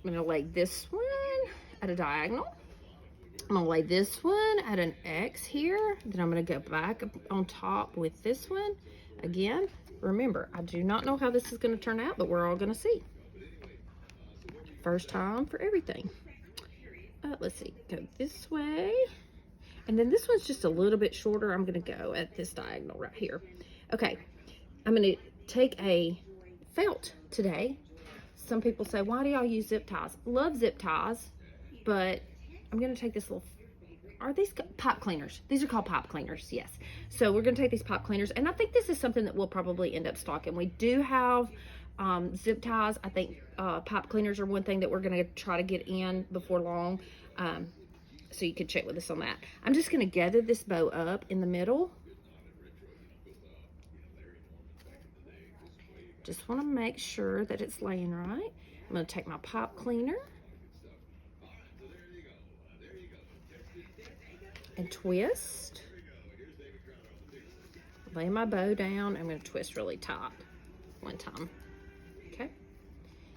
I'm gonna lay this one at a diagonal. I'm gonna lay this one at an X here. Then I'm gonna go back on top with this one. Again, remember, I do not know how this is gonna turn out, but we're all gonna see. First time for everything. Let's see, go this way. And then this one's just a little bit shorter. I'm gonna go at this diagonal right here. Okay, I'm gonna take a felt today. Some people say, why do y'all use zip ties? Love zip ties, but I'm gonna take this little, are these pipe cleaners? These are called pipe cleaners, yes. So we're gonna take these pipe cleaners, and I think this is something that we'll probably end up stocking. We do have zip ties. I think pipe cleaners are one thing that we're gonna try to get in before long. So you can check with us on that. I'm just gonna gather this bow up in the middle. Just wanna make sure that it's laying right. I'm gonna take my pipe cleaner and twist. Lay my bow down. I'm gonna twist really tight one time. Okay.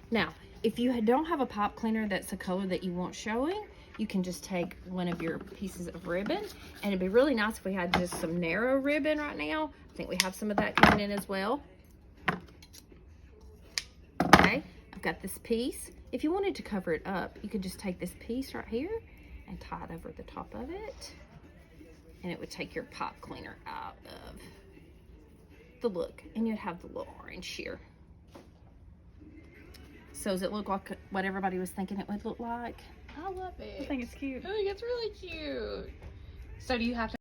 Now, if you don't have a pipe cleaner that's a color that you want showing, you can just take one of your pieces of ribbon, and it'd be really nice if we had just some narrow ribbon right now. I think we have some of that coming in as well. Okay, I've got this piece. If you wanted to cover it up, you could just take this piece right here and tie it over the top of it, and it would take your pipe cleaner out of the look, and you'd have the little orange here. So does it look like what everybody was thinking it would look like? I love it. I think it's cute. I think it's really cute. So do you have to